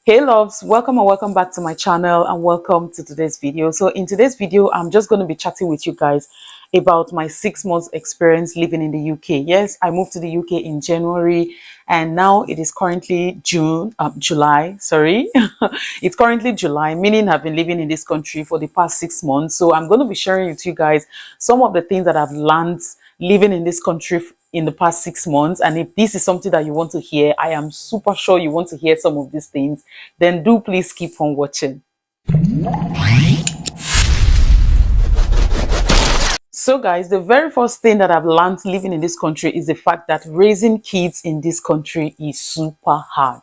Hey loves, welcome and welcome back to my channel and welcome to today's video. So in today's video, I'm just going to be chatting with you guys about my 6 months experience living in the UK. Yes, I moved to the UK in January and now it is currently July, sorry. It's currently July, meaning I've been living in this country for the past 6 months. So I'm going to be sharing with you guys some of the things that I've learned living in this country in the past 6 months. And if this is something that you want to hear, I am super sure you want to hear some of these things, then do please keep on watching. So guys, the very first thing that I've learned living in this country is the fact that raising kids in this country is super hard.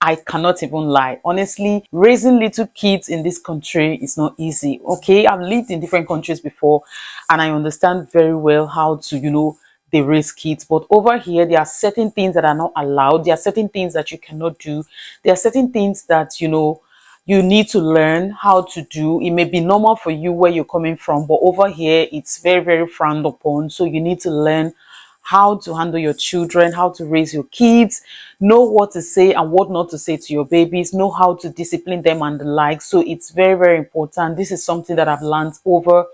I cannot even lie. Honestly, raising little kids in this country is not easy. Okay, I've lived in different countries before and I understand very well how to, they raise kids. But over here, there are certain things that are not allowed. There are certain things that you cannot do. There are certain things that, you need to learn how to do. It may be normal for you where you're coming from, but over here, it's very, very frowned upon. So you need to learn how to handle your children, how to raise your kids, know what to say and what not to say to your babies, know how to discipline them and the like. So it's very, very important. This is something that I've learned over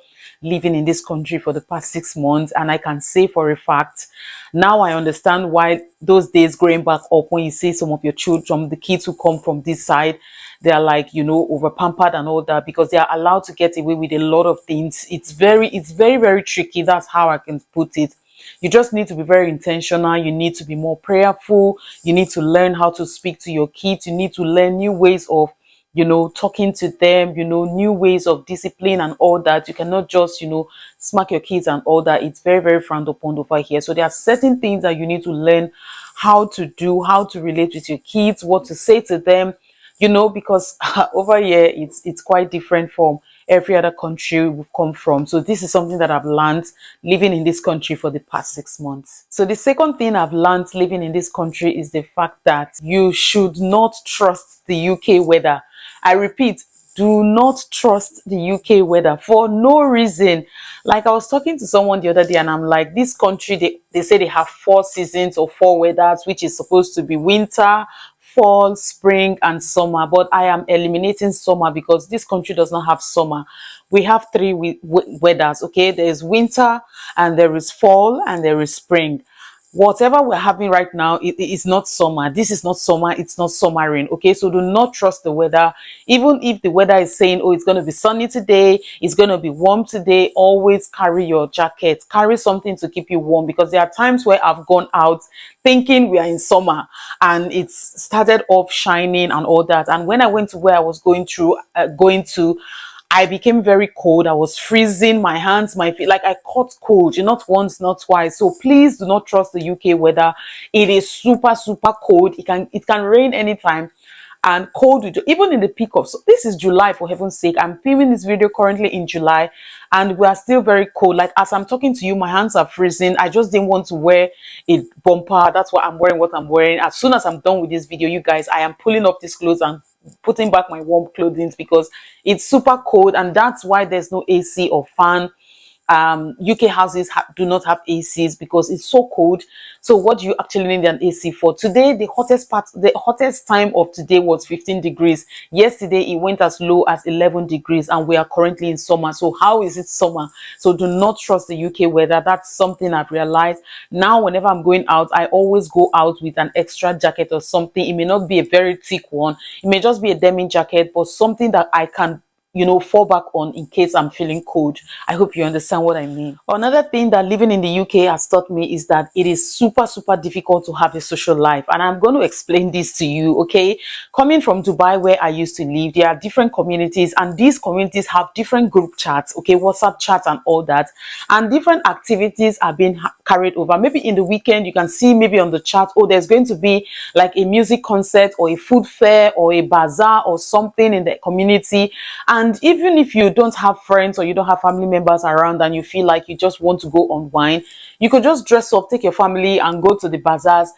living in this country for the past 6 months, and I can say for a fact now I understand why those days growing back up, when you see some of your children, the kids who come from this side, they are like, over pampered and all that, because they are allowed to get away with a lot of things. It's very, very tricky. That's how I can put it. You just need to be very intentional. You need to be more prayerful. You need to learn how to speak to your kids. You need to learn new ways of, talking to them, new ways of discipline and all that. You cannot just, smack your kids and all that. It's very, very frowned upon over here. So there are certain things that you need to learn how to do, how to relate with your kids, what to say to them, because over here, it's quite different from every other country we've come from. So this is something that I've learned living in this country for the past 6 months. So the second thing I've learned living in this country is the fact that you should not trust the UK weather. I repeat, do not trust the UK weather for no reason. Like I was talking to someone the other day and I'm like, this country, they say they have 4 seasons or 4 weathers, which is supposed to be winter, fall, spring and summer, but I am eliminating summer because this country does not have summer. We have 3 weathers. Okay, there is winter and there is fall and there is spring. Whatever we're having right now, it is not summer. This is not summer. It's not summering. Okay, so do not trust the weather. Even if the weather is saying, oh, it's going to be sunny today, it's going to be warm today, always carry your jacket, carry something to keep you warm, because there are times where I've gone out thinking we are in summer and it's started off shining and all that, and when I went to where I was going to, I became very cold. I was freezing, my hands, my feet, like I caught cold, not once, not twice. So please do not trust the UK weather. It is super, super cold. It can rain anytime. And cold, even in the peak of, so this is July, for heaven's sake. I'm filming this video currently in July and we are still very cold. Like as I'm talking to you, my hands are freezing. I just didn't want to wear a bumper. That's why I'm wearing what I'm wearing. As soon as I'm done with this video, you guys, I am pulling off these clothes and putting back my warm clothing because it's super cold, and that's why there's no AC or fan. UK houses do not have ACs because it's so cold. So what do you actually need an AC for? Today, the hottest time of today was 15 degrees. Yesterday, it went as low as 11 degrees and we are currently in summer. So how is it summer? So do not trust the UK weather. That's something I've realized. Now, whenever I'm going out, I always go out with an extra jacket or something. It may not be a very thick one. It may just be a denim jacket, but something that I can fall back on in case I'm feeling cold. I hope you understand what I mean. Another thing that living in the UK has taught me is that it is super, super difficult to have a social life. And I'm going to explain this to you, okay? Coming from Dubai, where I used to live, there are different communities and these communities have different group chats, okay? WhatsApp chats and all that. And different activities are being carried over. Maybe in the weekend, you can see maybe on the chat, oh, there's going to be like a music concert or a food fair or a bazaar or something in the community. And even if you don't have friends or you don't have family members around and you feel like you just want to go unwind, you could just dress up, take your family and go to the bazaars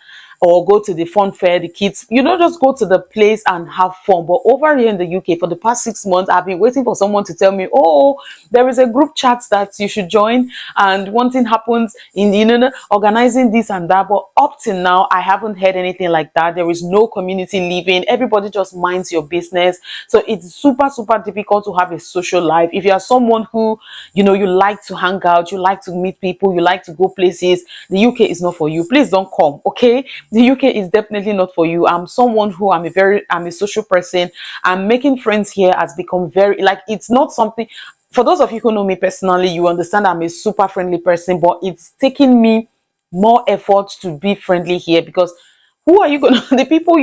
or go to the fun fair, the kids, just go to the place and have fun. But over here in the UK, for the past 6 months, I've been waiting for someone to tell me, oh, there is a group chat that you should join, and one thing happens in, organizing this and that. But up till now, I haven't heard anything like that. There is no community living. Everybody just minds your business. So it's super, super difficult to have a social life. If you are someone who, you like to hang out, you like to meet people, you like to go places, the UK is not for you. Please don't come, okay? The UK is definitely not for you. I'm someone who I'm a social person. I'm making friends here has become very, like, it's not something, for those of you who know me personally, you understand I'm a super friendly person, but it's taking me more effort to be friendly here, because who are you gonna the people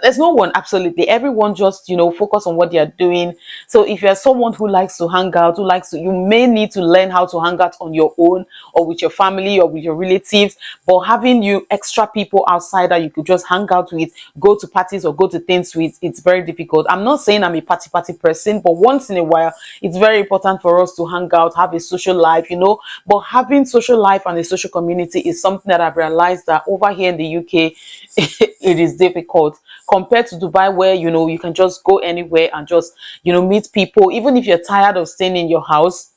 there's no one, absolutely everyone just focus on what they are doing. So if you're someone who likes to hang out, you may need to learn how to hang out on your own, or with your family, or with your relatives. But having you extra people outside that you could just hang out with, go to parties or go to things with, it's very difficult. I'm not saying I'm a party person, but once in a while it's very important for us to hang out, have a social life, but having social life and a social community is something that I've realized that over here in the UK it is difficult compared to Dubai, where you can just go anywhere and just meet people. Even if you're tired of staying in your house,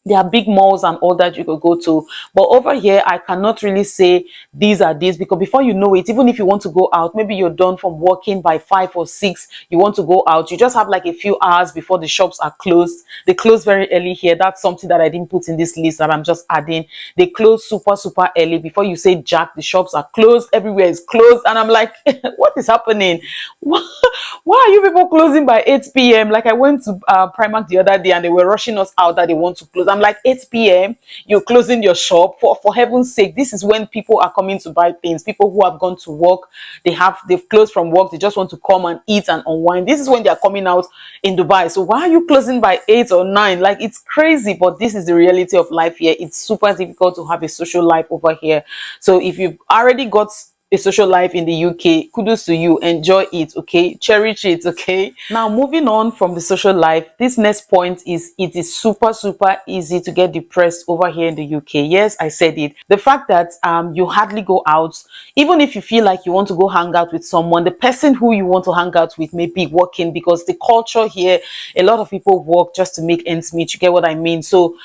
there are big malls and all that you could go to. But over here, I cannot really say these are these, because before you know it, even if you want to go out, maybe you're done from working by 5 or 6, you want to go out, you just have like a few hours before the shops are closed. They close very early here. That's something that I didn't put in this list that I'm just adding. They close super, super early. Before you say jack, the shops are closed. Everywhere is closed. And I'm like, what is happening? Why are you people closing by 8 p.m.? Like, I went to Primark the other day and they were rushing us out that they want to close. I'm like, 8 p.m. you're closing your shop? For heaven's sake, this is when people are coming to buy things. People who have gone to work, they've closed from work, they just want to come and eat and unwind. This is when they're coming out in Dubai. So why are you closing by 8 or 9? Like, it's crazy, but this is the reality of life here. It's super difficult to have a social life over here. So if you've already got a social life in the UK, kudos to you. Enjoy it, okay? Cherish it, okay? Now, moving on from the social life, this next point is, it is super, super easy to get depressed over here in the UK. Yes, I said it. The fact that you hardly go out, even if you feel like you want to go hang out with someone, the person who you want to hang out with may be working, because the culture here, a lot of people work just to make ends meet. You get what I mean? So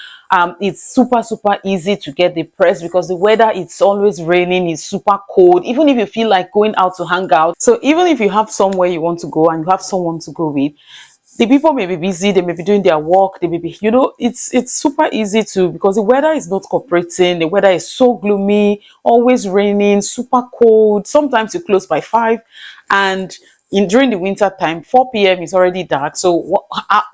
it's super, super easy to get depressed, because the weather, it's always raining, it's super cold, even if you feel like going out to hang out. So even if you have somewhere you want to go and you have someone to go with, the people may be busy, they may be doing their work, they may be, it's super easy to, because the weather is not cooperating. The weather is so gloomy, always raining, super cold. Sometimes you close by 5, and during the winter time, 4 p.m. is already dark. So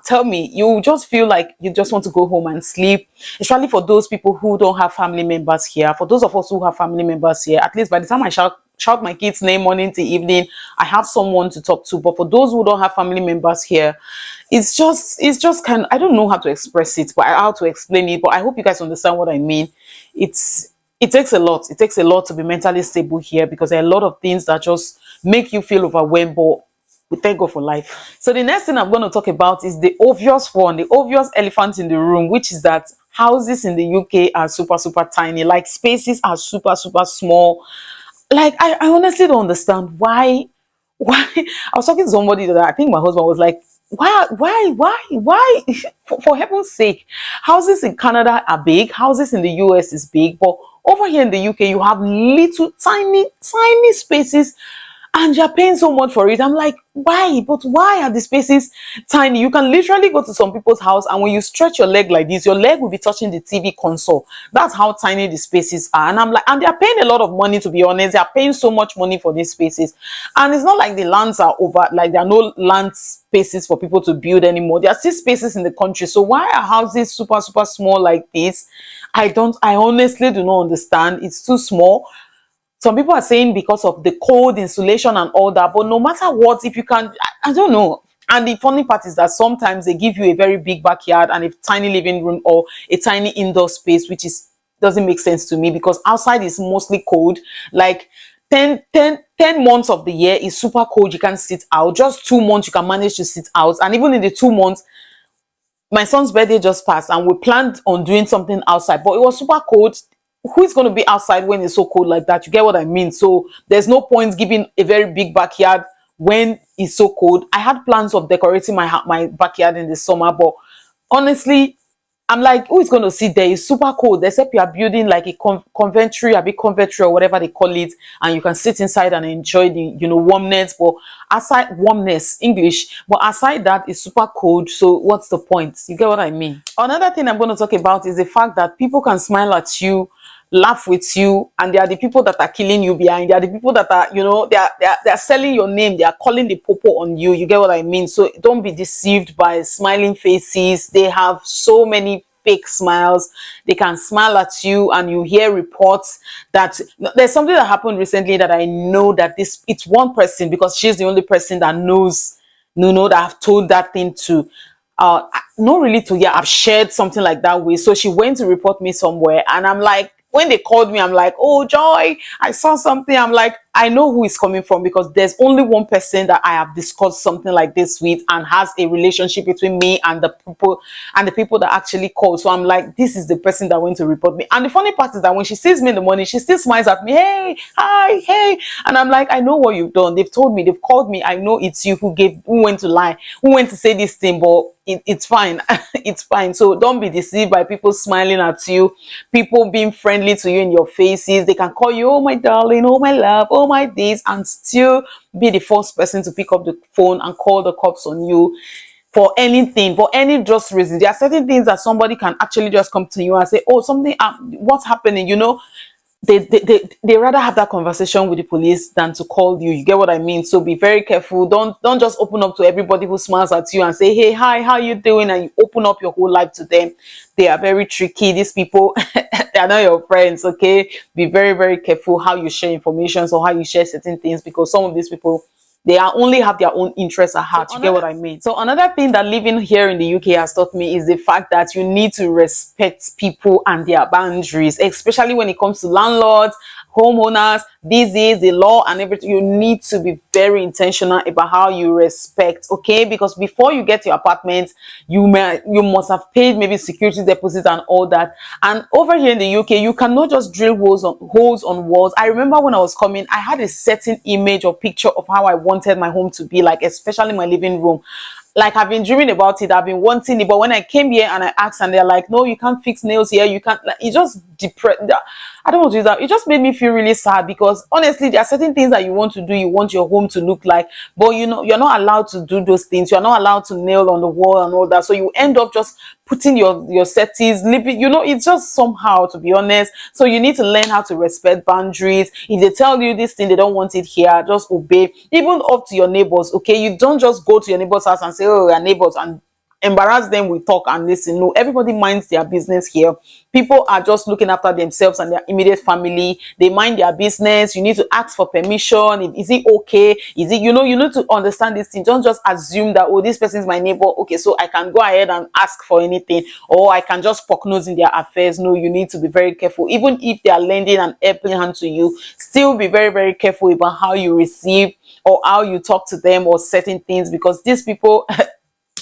tell me, you just feel like you just want to go home and sleep, especially for those people who don't have family members here. For those of us who have family members here, at least by the time I shout my kids' name morning to evening, I have someone to talk to. But for those who don't have family members here, it's just kind of, I don't know how to express it, but how to explain it. But I hope you guys understand what I mean. It takes a lot. It takes a lot to be mentally stable here, because there are a lot of things that just make you feel overwhelmed. But we thank God for life. So the next thing I'm going to talk about is the obvious one, the obvious elephant in the room, which is that houses in the UK are super, super tiny. Like, spaces are super, super small. Like, I honestly don't understand why. I was talking to somebody that, I think my husband was like, why for heaven's sake, houses in Canada are big, houses in the US is big, but over here in the UK you have little tiny spaces, and you're paying so much for it. I'm like, why? But why are the spaces tiny? You can literally go to some people's house, and when you stretch your leg like this, your leg will be touching the TV console. That's how tiny the spaces are. And I'm like, and they're paying a lot of money, to be honest. They're paying so much money for these spaces. And it's not like the lands are over, like there are no land spaces for people to build anymore. There are still spaces in the country. So why are houses super, super small like this? I honestly do not understand. It's too small. Some people are saying because of the cold, insulation and all that, but no matter what, if you can, I don't know. And the funny part is that sometimes they give you a very big backyard and a tiny living room or a tiny indoor space, which doesn't make sense to me, because outside is mostly cold. Like 10 months of the year is super cold, you can't sit out. Just 2 months you can manage to sit out, and even in the 2 months, my son's birthday just passed and we planned on doing something outside, but it was super cold. who is going to be outside when it's so cold like that? You get what I mean? So there's no point giving a very big backyard when it's so cold. I had plans of decorating my backyard in the summer, but honestly, I'm like, who is going to sit there? It's super cold, except you are building like a conventry, a big conventry or whatever they call it, and you can sit inside and enjoy the, warmness. But aside warmness, English, but aside that, it's super cold. So what's the point? You get what I mean? Another thing I'm going to talk about is the fact that people can smile at you, laugh with you, and they are the people that are killing you behind. They are the people that are, they are selling your name. They are calling the popo on you. You get what I mean? So don't be deceived by smiling faces. They have so many fake smiles. They can smile at you, and you hear reports that there's something that happened recently that I know that it's one person, because she's the only person that knows, that I've told that thing to. Not really to, yeah, I've shared something like that with. So she went to report me somewhere, and I'm like, when they called me, I'm like, oh, Joy, I saw something. I'm like, I know who is coming from, because there's only one person that I have discussed something like this with and has a relationship between me and the people that actually called. So I'm like, this is the person that went to report me. And the funny part is that when she sees me in the morning, she still smiles at me. Hey, hi, hey. And I'm like, I know what you've done. They've told me, they've called me. I know it's you who went to lie, who went to say this thing, but it's fine. It's fine. So don't be deceived by people smiling at you, people being friendly to you in your faces. They can call you, oh my darling, oh my love, oh my this, and still be the first person to pick up the phone and call the cops on you for anything, for any just reason. There are certain things that somebody can actually just come to you and say, oh, something, what's happening, they rather have that conversation with the police than to call you. You get what I mean? So be very careful. Don't just open up to everybody who smiles at you and say, hey, hi, how you doing? And you open up your whole life to them. They are very tricky. These people, they are not your friends. Okay, be very, very careful how you share information or how you share certain things, because some of these people, they are only have their own interests at heart. You get what I mean? So another thing that living here in the UK has taught me is the fact that you need to respect people and their boundaries, especially when it comes to landlords, homeowners. This is the law and everything. You need to be very intentional about how you respect, okay? Because before you get your apartment, you must have paid maybe security deposits and all that. And over here in the UK, you cannot just drill holes on walls. I remember when I was coming, I had a certain image or picture of how I wanted my home to be like, especially my living room. Like, I've been dreaming about it, I've been wanting it, but when I came here and I asked, and they're like, no, you can't fix nails here, you can't, like, it just depressed. I don't want to do that. It just made me feel really sad, because honestly, there are certain things that you want to do, you want your home to look like, but you're not allowed to do those things. You're not allowed to nail on the wall and all that. So you end up just putting your settings, living, it's just somehow, to be honest. So you need to learn how to respect boundaries. If they tell you this thing, they don't want it here, just obey. Even up to your neighbors, okay? You don't just go to your neighbor's house and say, oh, your neighbors, and embarrass them with talk and listen. No, everybody minds their business here. People are just looking after themselves and their immediate family. They mind their business. You need to ask for permission. Is it okay? Is it, you need to understand this thing. Don't just assume that, oh, this person is my neighbor, okay, so I can go ahead and ask for anything, or I can just poke nose in their affairs. No, you need to be very careful. Even if they are lending an helping hand to you, still be very, very careful about how you receive or how you talk to them or certain things, because these people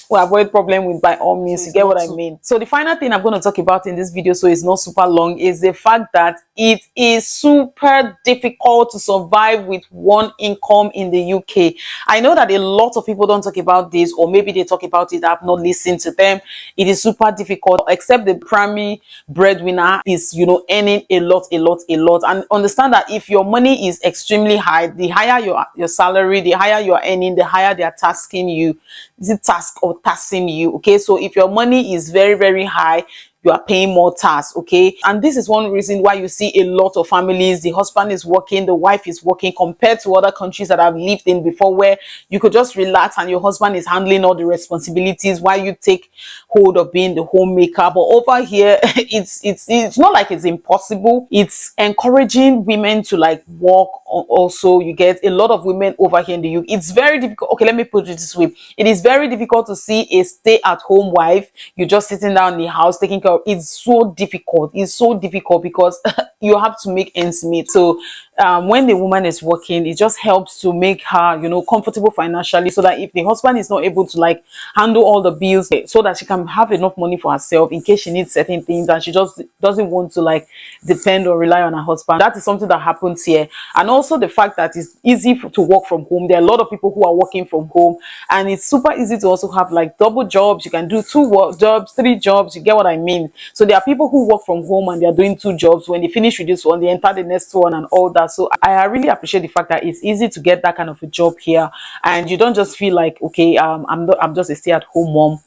will avoid problem with by all means. So you get what I mean? So the final thing I'm going to talk about in this video, so it's not super long, is the fact that it is super difficult to survive with one income in the UK. I know that a lot of people don't talk about this, or maybe they talk about it, I've not listened to them. It is super difficult, except the primary breadwinner is, earning a lot. And understand that if your money is extremely high, the higher your salary, the higher you're earning, the higher they are tasking you. Is it task or taxing you? Okay, so if your money is very, very high, you are paying more tax, okay? And this is one reason why you see a lot of families, the husband is working, the wife is working, compared to other countries that I've lived in before, where you could just relax and your husband is handling all the responsibilities while you take hold of being the homemaker. But over here, it's not like it's impossible. It's encouraging women to like work. Also, you get a lot of women over here in the UK. It's very difficult. Okay, let me put it this way. It is very difficult to see a stay-at-home wife. You're just sitting down in the house taking care of. It's so difficult. It's so difficult because you have to make ends meet. So when the woman is working, it just helps to make her, you know, comfortable financially, so that if the husband is not able to like handle all the bills, so that she can have enough money for herself in case she needs certain things and she just doesn't want to like depend or rely on her husband. That is something that happens here. And also the fact that it's easy to work from home. There are a lot of people who are working from home, and it's super easy to also have like double jobs. You can do two jobs, three jobs. You get what I mean? So there are people who work from home and they are doing two jobs. When they finish with this one, they enter the next one and all that. So I really appreciate the fact that it's easy to get that kind of a job here, and you don't just feel like, okay, I'm just a stay-at-home mom,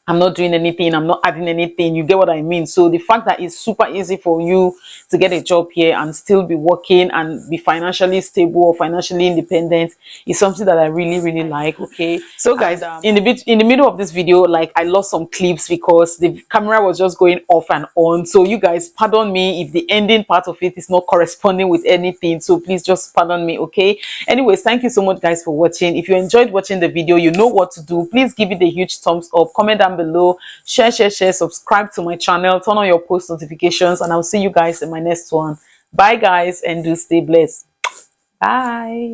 I'm not doing anything, I'm not adding anything. You get what I mean? So the fact that it's super easy for you to get a job here and still be working and be financially stable or financially independent is something that I really, really like. Okay. So guys, in the middle of this video, like I lost some clips because the camera was just going off and on. So you guys, pardon me if the ending part of it is not corresponding with anything. So please just pardon me, okay? Anyways, thank you so much guys for watching. If you enjoyed watching the video, you know what to do. Please give it a huge thumbs up, comment down below, share, subscribe to my channel, turn on your post notifications, and I'll see you guys in my next one. Bye guys, and do stay blessed. Bye.